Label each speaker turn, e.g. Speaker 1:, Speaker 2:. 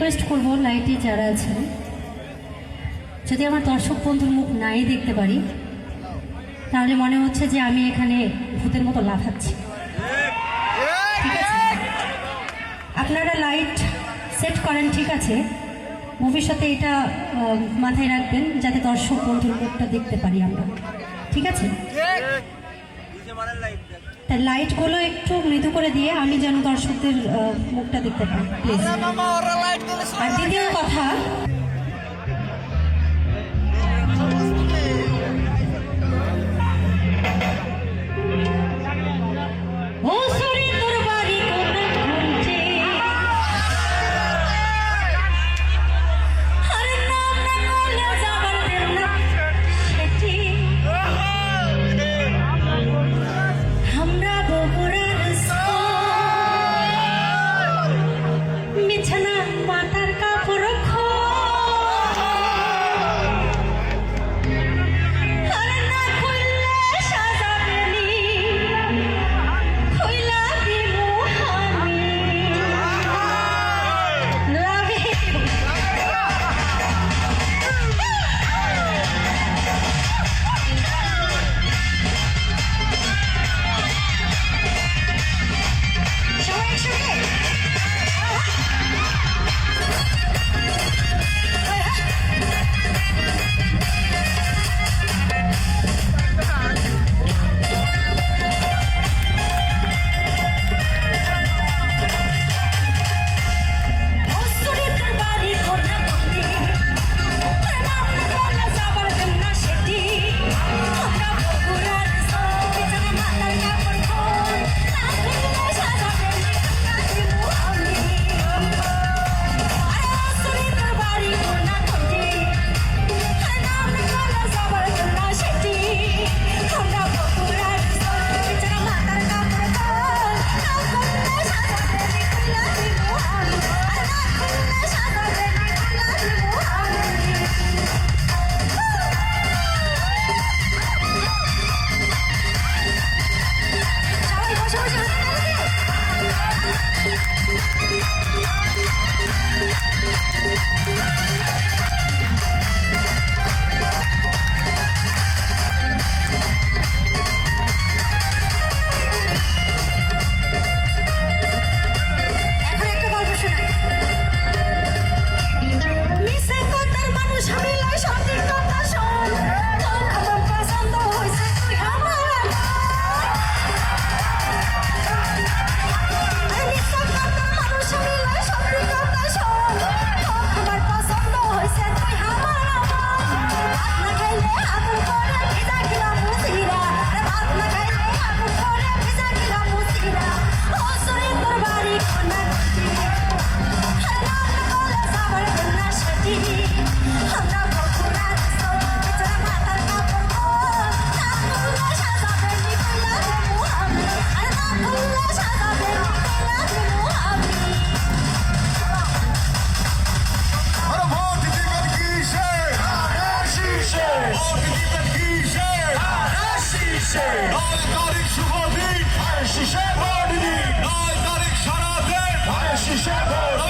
Speaker 1: Request করব লাইটে যারা আছেন, যদি আমার দর্শক বন্ধুর মুখ নাই দেখতে পারি তাহলে মনে হচ্ছে যে আমি এখানে ভূতের মতো লাফাচ্ছি। ঠিক আছে, আপনারা লাইট সেট করেন, ঠিক আছে? ভবিষ্যতে এটা মাথায় রাখবেন যাতে দর্শক বন্ধুর মুখটা দেখতে পারি আমরা, ঠিক আছে? তাই লাইটগুলো একটু মৃদু করে দিয়ে আমি যেন দর্শকদের মুখটা দেখতে পাই প্লিজ। আর দ্বিতীয় কথা,
Speaker 2: Shepherd,